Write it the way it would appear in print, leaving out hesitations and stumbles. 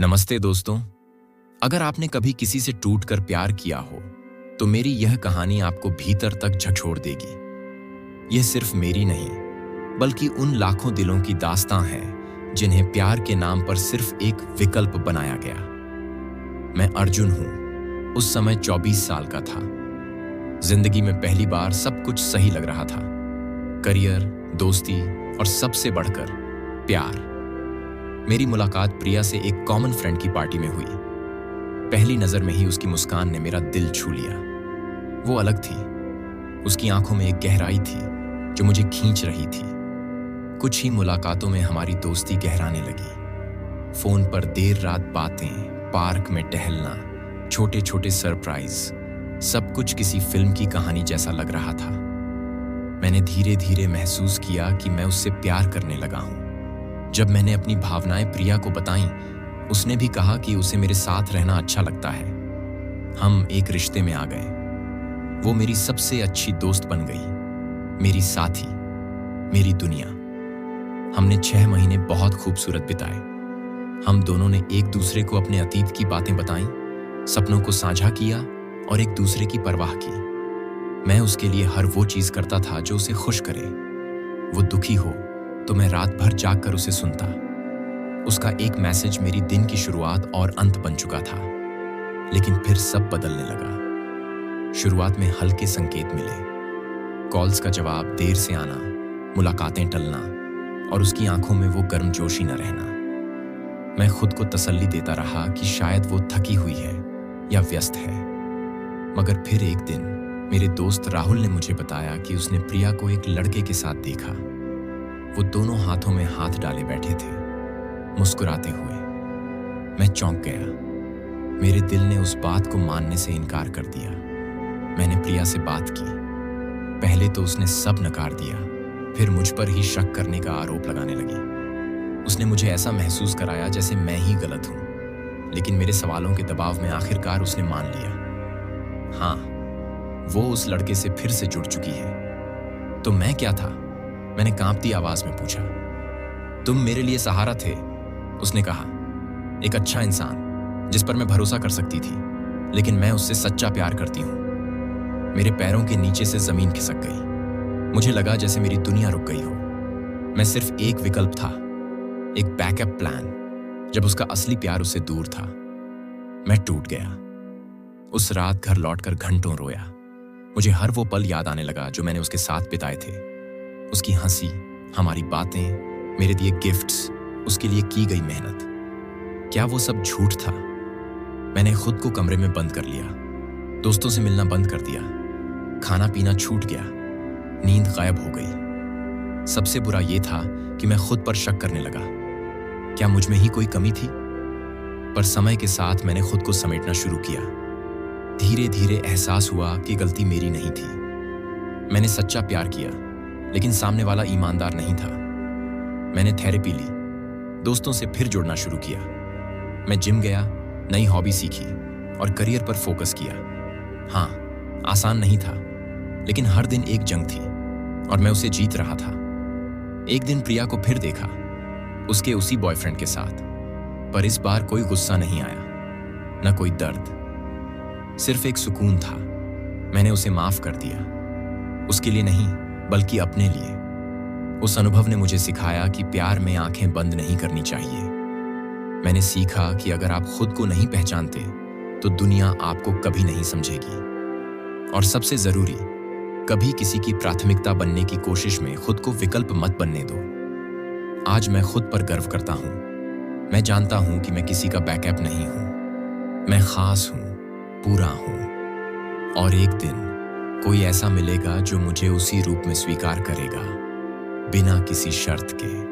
नमस्ते दोस्तों। अगर आपने कभी किसी से टूटकर प्यार किया हो तो मेरी यह कहानी आपको भीतर तक झकझोर देगी। यह सिर्फ मेरी नहीं बल्कि उन लाखों दिलों की दास्तां है जिन्हें प्यार के नाम पर सिर्फ एक विकल्प बनाया गया। मैं अर्जुन हूं। उस समय 24 साल का था। जिंदगी में पहली बार सब कुछ सही लग रहा था। करियर, दोस्ती और सबसे बढ़कर प्यार। मेरी मुलाकात प्रिया से एक कॉमन फ्रेंड की पार्टी में हुई। पहली नजर में ही उसकी मुस्कान ने मेरा दिल छू लिया। वो अलग थी। उसकी आंखों में एक गहराई थी जो मुझे खींच रही थी। कुछ ही मुलाकातों में हमारी दोस्ती गहराने लगी। फोन पर देर रात बातें, पार्क में टहलना, छोटे छोटे सरप्राइज, सब कुछ किसी फिल्म की कहानी जैसा लग रहा था। मैंने धीरे धीरे महसूस किया कि मैं उससे प्यार करने लगा हूं। जब मैंने अपनी भावनाएं प्रिया को बताईं, उसने भी कहा कि उसे मेरे साथ रहना अच्छा लगता है। हम एक रिश्ते में आ गए। वो मेरी सबसे अच्छी दोस्त बन गई, मेरी साथी, मेरी दुनिया। हमने 6 महीने बहुत खूबसूरत बिताए। हम दोनों ने एक दूसरे को अपने अतीत की बातें बताईं, सपनों को साझा किया और एक दूसरे की परवाह की। मैं उसके लिए हर वो चीज करता था जो उसे खुश करे। वो दुखी हो तो मैं रात भर जागकर उसे सुनता। उसका एक मैसेज मेरी दिन की शुरुआत और अंत बन चुका था। लेकिन फिर सब बदलने लगा। शुरुआत में हल्के संकेत मिले, कॉल्स का जवाब देर से आना, मुलाकातें टलना और उसकी आंखों में वो गर्मजोशी न रहना। मैं खुद को तसल्ली देता रहा कि शायद वो थकी हुई है या व्यस्त है। मगर फिर एक दिन मेरे दोस्त राहुल ने मुझे बताया कि उसने प्रिया को एक लड़के के साथ देखा। वो दोनों हाथों में हाथ डाले बैठे थे, मुस्कुराते हुए। मैं चौंक गया। मेरे दिल ने उस बात को मानने से इनकार कर दिया। मैंने प्रिया से बात की। पहले तो उसने सब नकार दिया, फिर मुझ पर ही शक करने का आरोप लगाने लगी। उसने मुझे ऐसा महसूस कराया जैसे मैं ही गलत हूं। लेकिन मेरे सवालों के दबाव में आखिरकार उसने मान लिया। हाँ, वो उस लड़के से फिर से जुड़ चुकी है। तो मैं क्या था? मैंने कांपती आवाज में पूछा। तुम मेरे लिए सहारा थे, उसने कहा। एक अच्छा इंसान जिस पर मैं भरोसा कर सकती थी। लेकिन मैं उससे सच्चा प्यार करती हूं। मेरे पैरों के नीचे से जमीन खिसक गई। मुझे लगा जैसे मेरी दुनिया रुक गई हो। मैं सिर्फ एक विकल्प था, एक बैकअप प्लान, जब उसका असली प्यार उससे दूर था। मैं टूट गया। उस रात घर लौटकर घंटों रोया। मुझे हर वो पल याद आने लगा जो मैंने उसके साथ बिताए थे। उसकी हंसी, हमारी बातें, मेरे दिए गिफ्ट्स, उसके लिए की गई मेहनत। क्या वो सब झूठ था? मैंने खुद को कमरे में बंद कर लिया। दोस्तों से मिलना बंद कर दिया। खाना पीना छूट गया। नींद गायब हो गई। सबसे बुरा ये था कि मैं खुद पर शक करने लगा। क्या मुझ में ही कोई कमी थी? पर समय के साथ मैंने खुद को समेटना शुरू किया। धीरे धीरे एहसास हुआ कि गलती मेरी नहीं थी। मैंने सच्चा प्यार किया, लेकिन सामने वाला ईमानदार नहीं था। मैंने थेरेपी ली, दोस्तों से फिर जुड़ना शुरू किया। मैं जिम गया, नई हॉबी सीखी और करियर पर फोकस किया। हाँ, आसान नहीं था, लेकिन हर दिन एक जंग थी और मैं उसे जीत रहा था। एक दिन प्रिया को फिर देखा, उसके उसी बॉयफ्रेंड के साथ। पर इस बार कोई गुस्सा नहीं आया, न कोई दर्द, सिर्फ एक सुकून था। मैंने उसे माफ कर दिया, उसके लिए नहीं बल्कि अपने लिए। उस अनुभव ने मुझे सिखाया कि प्यार में आंखें बंद नहीं करनी चाहिए। मैंने सीखा कि अगर आप खुद को नहीं पहचानते तो दुनिया आपको कभी नहीं समझेगी। और सबसे जरूरी, कभी किसी की प्राथमिकता बनने की कोशिश में खुद को विकल्प मत बनने दो। आज मैं खुद पर गर्व करता हूं। मैं जानता हूं कि मैं किसी का बैकअप नहीं हूं। मैं खास हूं, पूरा हूं। और एक दिन कोई ऐसा मिलेगा जो मुझे उसी रूप में स्वीकार करेगा, बिना किसी शर्त के।